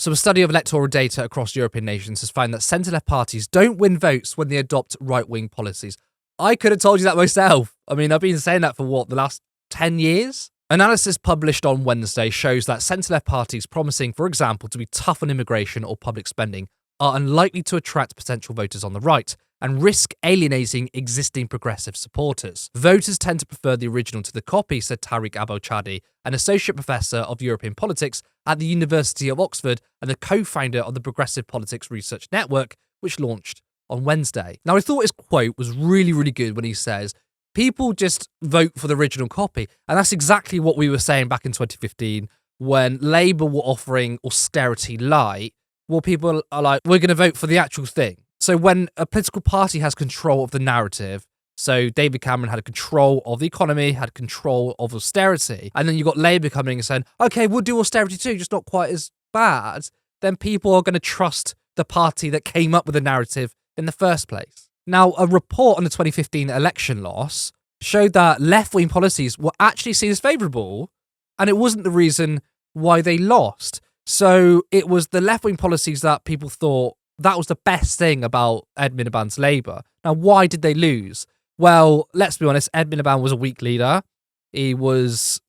So a study of electoral data across European nations has found that centre-left parties don't win votes when they adopt right-wing policies. I could have told you that myself. I mean, I've been saying that for the last 10 years? Analysis published on Wednesday shows that centre-left parties promising, for example, to be tough on immigration or public spending are unlikely to attract potential voters on the right and risk alienating existing progressive supporters. Voters tend to prefer the original to the copy, said Tariq Abou-Chadi, an associate professor of European politics at the University of Oxford and the co-founder of the Progressive Politics Research Network, which launched on Wednesday. Now, I thought his quote was really, really good when he says, people just vote for the original copy. And that's exactly what we were saying back in 2015 when Labour were offering austerity light. Well, people are like, we're going to vote for the actual thing. So when a political party has control of the narrative, so David Cameron had control of the economy, had control of austerity, and then you got Labour coming and saying, okay, we'll do austerity too, just not quite as bad, then people are going to trust the party that came up with the narrative in the first place. Now, a report on the 2015 election loss showed that left-wing policies were actually seen as favourable, and it wasn't the reason why they lost. So it was the left-wing policies that people thought that was the best thing about Ed Miliband's Labour. Now, why did they lose? Well, let's be honest, Ed Miliband was a weak leader. He wasn't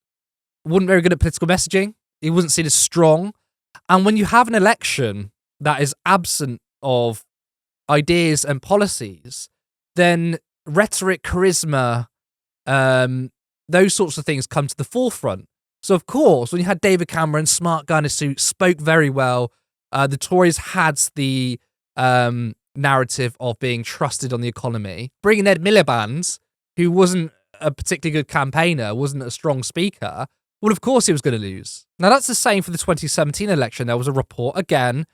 very good at political messaging. He wasn't seen as strong. And when you have an election that is absent of ideas and policies, then rhetoric, charisma, those sorts of things come to the forefront. So, of course, when you had David Cameron, smart guy in a suit, spoke very well, the Tories had the narrative of being trusted on the economy. Bringing Ed Miliband, who wasn't a particularly good campaigner, wasn't a strong speaker, well, of course he was going to lose. Now, that's the same for the 2017 election. There was a report, again,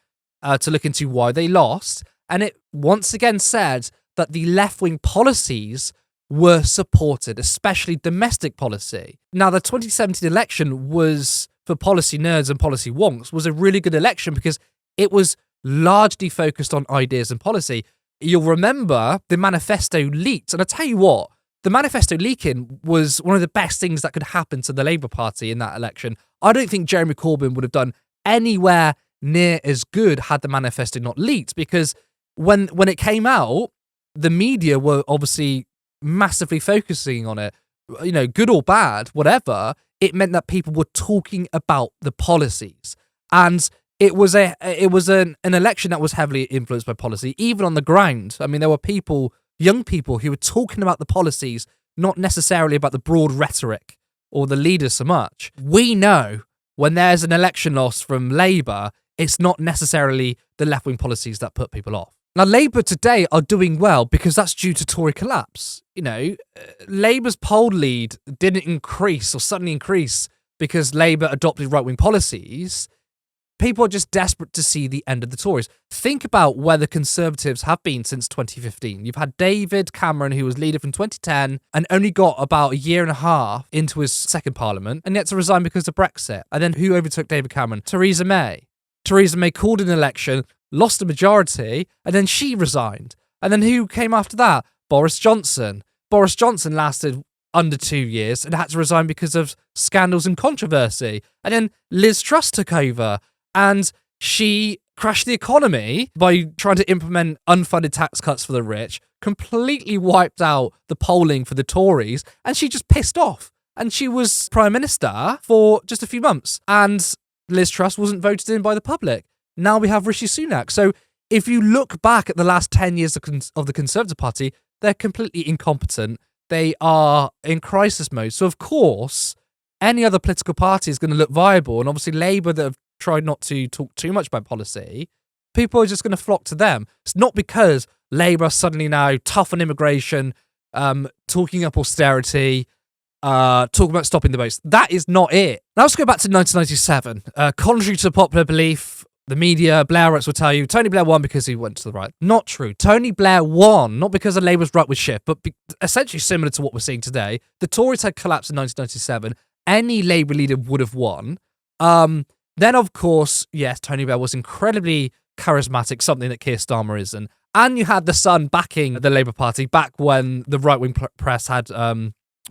to look into why they lost, and it once again said that the left-wing policies were supported, especially domestic policy. Now, the 2017 election was, for policy nerds and policy wonks, was a really good election because it was largely focused on ideas and policy. You'll remember the manifesto leaked, and I tell you what, the manifesto leaking was one of the best things that could happen to the Labour Party in that election. I don't think Jeremy Corbyn would have done anywhere near as good had the manifesto not leaked, because when it came out, the media were obviously massively focusing on it, you know, good or bad, whatever. It meant that people were talking about the policies, and it was an election that was heavily influenced by policy, even on the ground. I mean, there were people, young people, who were talking about the policies, not necessarily about the broad rhetoric or the leaders so much. We know when there's an election loss from Labour, it's not necessarily the left-wing policies that put people off. Now, Labour today are doing well because that's due to Tory collapse. You know, Labour's poll lead didn't increase or suddenly increase because Labour adopted right-wing policies. People are just desperate to see the end of the Tories. Think about where the Conservatives have been since 2015. You've had David Cameron, who was leader from 2010 and only got about a year and a half into his second parliament, and yet to resign because of Brexit. And then who overtook David Cameron? Theresa May. Theresa May called an election, lost a majority, and then she resigned. And then who came after that? Boris Johnson. Boris Johnson lasted under 2 years and had to resign because of scandals and controversy. And then Liz Truss took over, and she crashed the economy by trying to implement unfunded tax cuts for the rich, completely wiped out the polling for the Tories, and she just pissed off. And she was Prime Minister for just a few months, and Liz Truss wasn't voted in by the public. Now we have Rishi Sunak. So if you look back at the last 10 years of the Conservative Party, they're completely incompetent. They are in crisis mode. So, of course, any other political party is going to look viable. And obviously Labour, that have tried not to talk too much about policy, people are just going to flock to them. It's not because Labour are suddenly now tough on immigration, talking up austerity, talking about stopping the votes. That is not it. Now let's go back to 1997. Contrary to popular belief, the media, Blairites will tell you, Tony Blair won because he went to the right. Not true. Tony Blair won, not because the Labour's right with shift, but essentially similar to what we're seeing today. The Tories had collapsed in 1997. Any Labour leader would have won. Then, of course, yes, Tony Blair was incredibly charismatic, something that Keir Starmer isn't. And you had the Sun backing the Labour Party back when the right-wing press had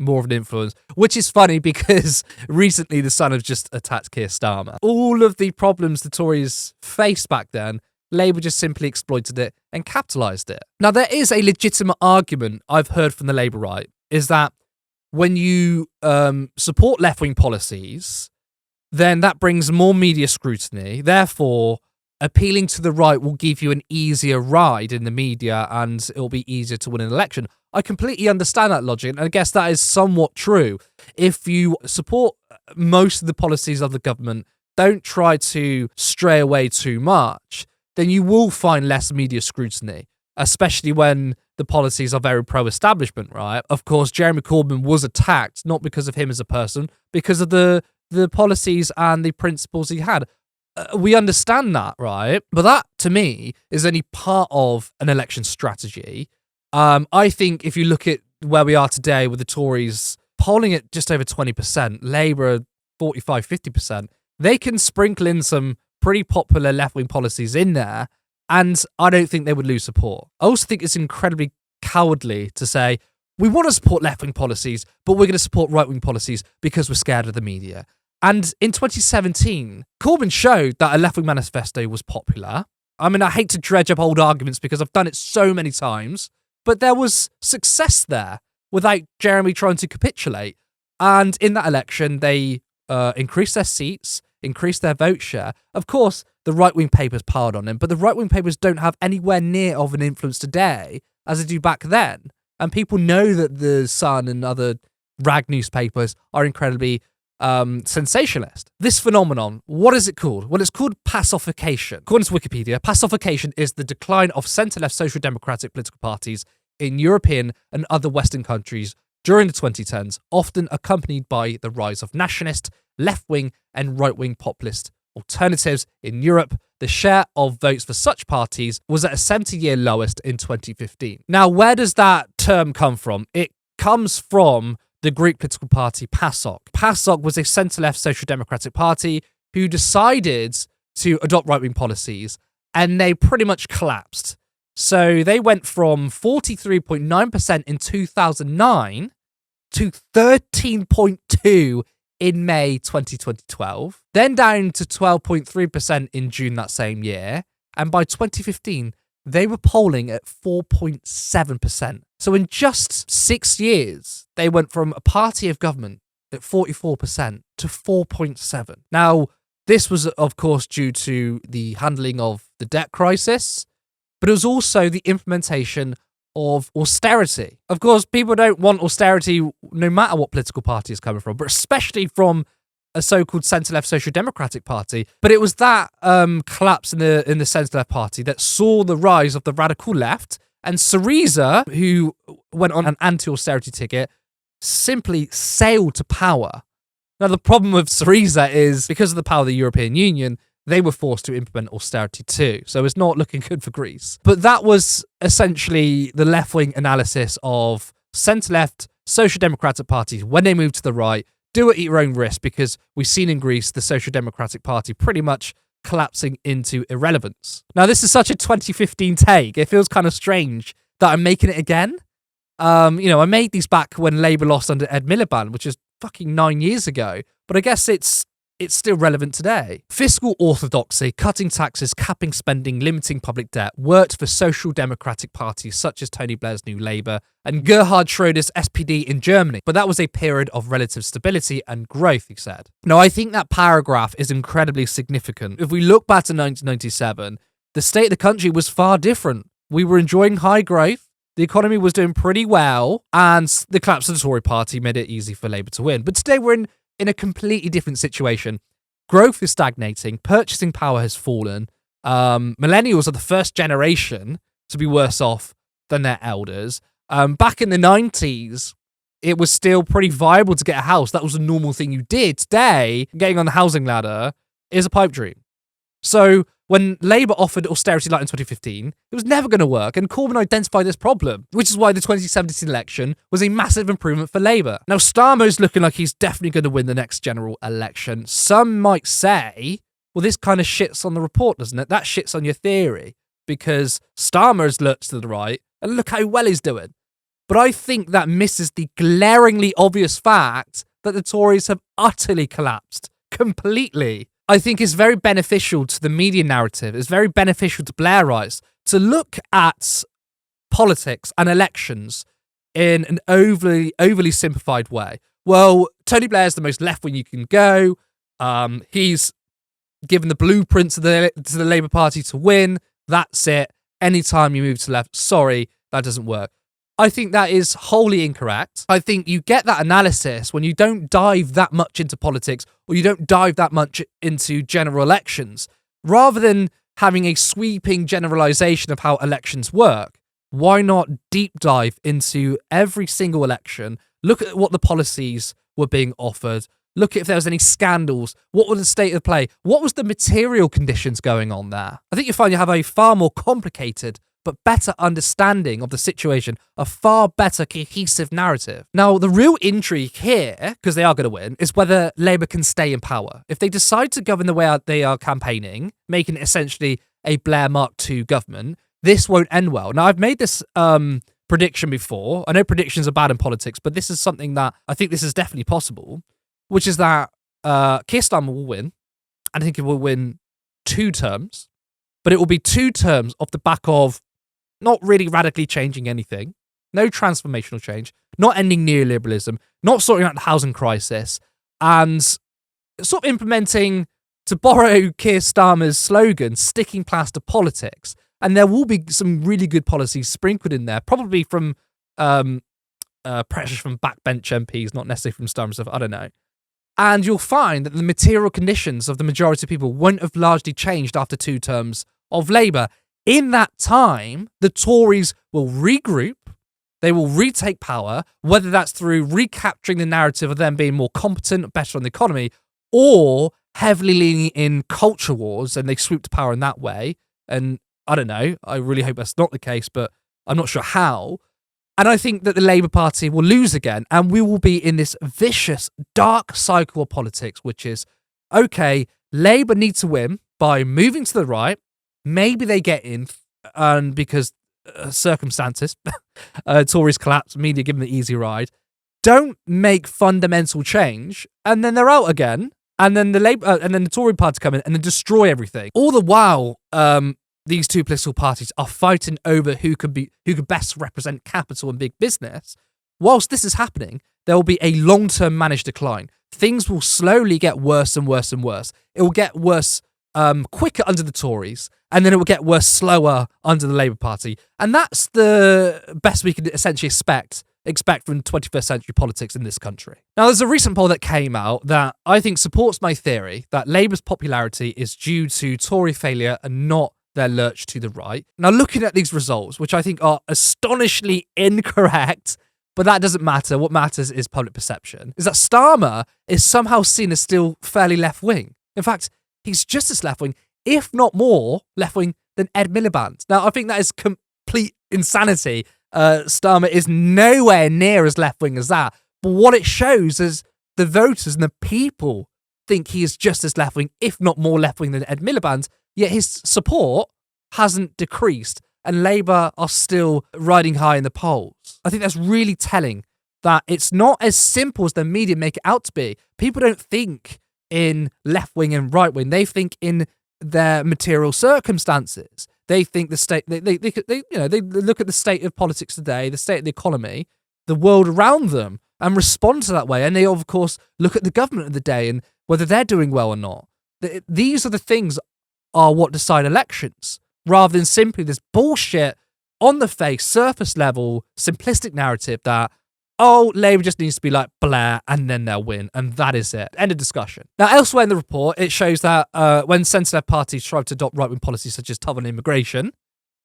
more of an influence, which is funny because recently the Sun have just attacked Keir Starmer. All of the problems the Tories faced back then, Labour just simply exploited it and capitalised it. Now, there is a legitimate argument I've heard from the Labour right, is that when you support left-wing policies, then that brings more media scrutiny. Therefore, appealing to the right will give you an easier ride in the media and it'll be easier to win an election. I completely understand that logic, and I guess that is somewhat true. If you support most of the policies of the government, don't try to stray away too much, then you will find less media scrutiny, especially when the policies are very pro-establishment, right? Of course, Jeremy Corbyn was attacked, not because of him as a person, because of the policies and the principles he had. We understand that, right? But that, to me, is only part of an election strategy. I think if you look at where we are today with the Tories polling at just over 20%, Labour 45, 50%, they can sprinkle in some pretty popular left-wing policies in there, and I don't think they would lose support. I also think it's incredibly cowardly to say, we want to support left-wing policies, but we're going to support right-wing policies because we're scared of the media. And in 2017, Corbyn showed that a left-wing manifesto was popular. I mean, I hate to dredge up old arguments because I've done it so many times, but there was success there without Jeremy trying to capitulate. And in that election, they increased their seats, increased their vote share. Of course, the right-wing papers piled on him, but the right-wing papers don't have anywhere near of an influence today as they do back then. And people know that the Sun and other rag newspapers are incredibly sensationalist. This phenomenon, what is it called? Well, it's called Pasokification. According to Wikipedia, Pasokification is the decline of centre-left social democratic political parties in European and other Western countries during the 2010s, often accompanied by the rise of nationalist, left-wing and right-wing populist alternatives in Europe. The share of votes for such parties was at a 70-year lowest in 2015. Now, where does that term come from? It comes from the Greek political party PASOK. PASOK was a centre-left social democratic party who decided to adopt right-wing policies, and they pretty much collapsed. So they went from 43.9% in 2009 to 13.2% in May 2012, then down to 12.3% in June that same year, and by 2015, they were polling at 4.7%. So in just 6 years, they went from a party of government at 44% to 4.7%. Now, this was, of course, due to the handling of the debt crisis, but it was also the implementation of austerity. Of course, people don't want austerity no matter what political party is coming from, but especially from a so-called centre-left social democratic party. But it was that collapse in the centre-left party that saw the rise of the radical left, and Syriza, who went on an anti-austerity ticket, simply sailed to power. Now, the problem with Syriza is, because of the power of the European Union, they were forced to implement austerity too. So it's not looking good for Greece. But that was essentially the left-wing analysis of centre-left social democratic parties when they moved to the right. Do it at your own risk, because we've seen in Greece the Social Democratic Party pretty much collapsing into irrelevance. Now, this is such a 2015 take. It feels kind of strange that I'm making it again. I made these back when Labour lost under Ed Miliband, which is fucking 9 years ago. But I guess it's still relevant today. Fiscal orthodoxy, cutting taxes, capping spending, limiting public debt worked for social democratic parties such as Tony Blair's New Labour and Gerhard Schröder's SPD in Germany. But that was a period of relative stability and growth, he said. Now, I think that paragraph is incredibly significant. If we look back to 1997, the state of the country was far different. We were enjoying high growth, the economy was doing pretty well, and the collapse of the Tory party made it easy for Labour to win. But today we're in a completely different situation. Growth is stagnating, purchasing power has fallen, millennials are the first generation to be worse off than their elders. Back in the 90s, it was still pretty viable to get a house. That was a normal thing you did. Today, getting on the housing ladder is a pipe dream. So when Labour offered austerity light in 2015, it was never going to work, and Corbyn identified this problem, which is why the 2017 election was a massive improvement for Labour. Now, Starmer's looking like he's definitely going to win the next general election. Some might say, well, this kind of shits on the report, doesn't it? That shits on your theory, because Starmer's looks to the right, and look how well he's doing. But I think that misses the glaringly obvious fact that the Tories have utterly collapsed completely. I think it's very beneficial to the media narrative. It's very beneficial to Blairites to look at politics and elections in an overly simplified way. Well, Tony Blair is the most left-wing you can go. He's given the blueprint to the Labour Party to win. That's it. Anytime you move to the left, sorry, that doesn't work. I think that is wholly incorrect. I think you get that analysis when you don't dive that much into politics or you don't dive that much into general elections. Rather than having a sweeping generalization of how elections work, why not deep dive into every single election, look at what the policies were being offered, look at if there was any scandals, what was the state of play, what was the material conditions going on there. I think you find you have a far more complicated but better understanding of the situation, a far better cohesive narrative. Now, the real intrigue here, because they are going to win, is whether Labour can stay in power. If they decide to govern the way they are campaigning, making it essentially a Blair Mark II government, this won't end well. Now, I've made this prediction before. I know predictions are bad in politics, but this is something that I think this is definitely possible, which is that Keir Starmer will win, and I think he will win 2 terms, but it will be 2 terms off the back of not really radically changing anything, no transformational change, not ending neoliberalism, not sorting out the housing crisis, and sort of implementing, to borrow Keir Starmer's slogan, sticking plaster politics. And there will be some really good policies sprinkled in there, probably from pressure from backbench MPs, not necessarily from Starmer stuff, I don't know. And you'll find that the material conditions of the majority of people won't have largely changed after 2 terms of Labour. In that time, the Tories will regroup, they will retake power, whether that's through recapturing the narrative of them being more competent, better on the economy, or heavily leaning in culture wars, and they swoop to power in that way. And I don't know, I really hope that's not the case, but I'm not sure how. And I think that the Labour Party will lose again, and we will be in this vicious, dark cycle of politics, which is, okay, Labour need to win by moving to the right. Maybe they get in, and because circumstances, Tories collapse, media give them the easy ride. Don't make fundamental change, and then they're out again. And then the Tory party come in and then destroy everything. All the while, these 2 political parties are fighting over who could best represent capital and big business. Whilst this is happening, there will be a long-term managed decline. Things will slowly get worse and worse and worse. It will get worse quicker under the Tories, and then it will get worse slower under the Labour Party. And that's the best we can essentially expect from 21st century politics in this country. Now, there's a recent poll that came out that I think supports my theory that Labour's popularity is due to Tory failure and not their lurch to the right. Now, looking at these results, which I think are astonishingly incorrect, but that doesn't matter. What matters is public perception, is that Starmer is somehow seen as still fairly left-wing. In fact, he's just as left-wing, if not more left-wing than Ed Miliband. Now, I think that is complete insanity. Starmer is nowhere near as left-wing as that. But what it shows is the voters and the people think he is just as left-wing, if not more left-wing than Ed Miliband, yet his support hasn't decreased, and Labour are still riding high in the polls. I think that's really telling that it's not as simple as the media make it out to be. People don't think in left-wing and right-wing. They think in their material circumstances. They think the state. They look at the state of politics today, the state of the economy, the world around them, and respond to that way. And they, of course, look at the government of the day and whether they're doing well or not. These are the things are what decide elections, rather than simply this bullshit, on the face, surface level, simplistic narrative that, oh, Labour just needs to be like Blair and then they'll win, and that is it. End of discussion. Now, elsewhere in the report, it shows that when centre-left parties try to adopt right-wing policies such as tough on immigration,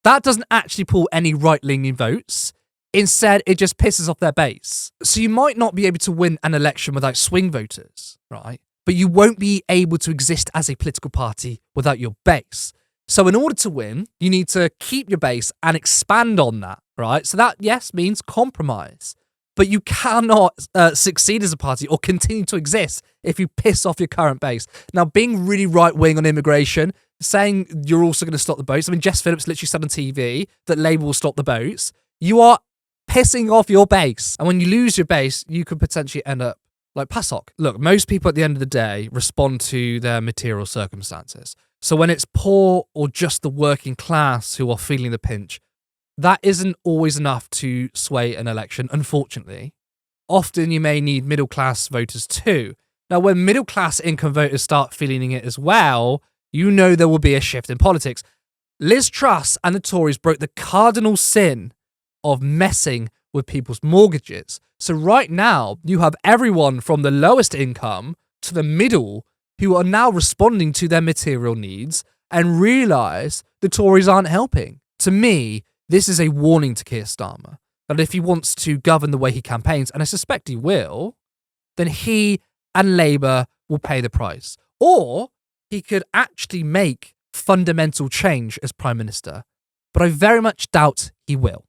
that doesn't actually pull any right-leaning votes. Instead, it just pisses off their base. So you might not be able to win an election without swing voters, right? But you won't be able to exist as a political party without your base. So in order to win, you need to keep your base and expand on that, right? So that, yes, means compromise. But you cannot succeed as a party or continue to exist if you piss off your current base. Now, being really right-wing on immigration, saying you're also going to stop the boats. I mean, Jess Phillips literally said on TV that Labour will stop the boats. You are pissing off your base. And when you lose your base, you could potentially end up like PASOK. Look, most people at the end of the day respond to their material circumstances. So when it's poor or just the working class who are feeling the pinch, that isn't always enough to sway an election, unfortunately. Often you may need middle class voters too. Now, when middle class income voters start feeling it as well, you know there will be a shift in politics. Liz Truss and the Tories broke the cardinal sin of messing with people's mortgages. So right now, you have everyone from the lowest income to the middle who are now responding to their material needs and realise the Tories aren't helping. To me, this is a warning to Keir Starmer that if he wants to govern the way he campaigns, and I suspect he will, then he and Labour will pay the price. Or he could actually make fundamental change as Prime Minister. But I very much doubt he will.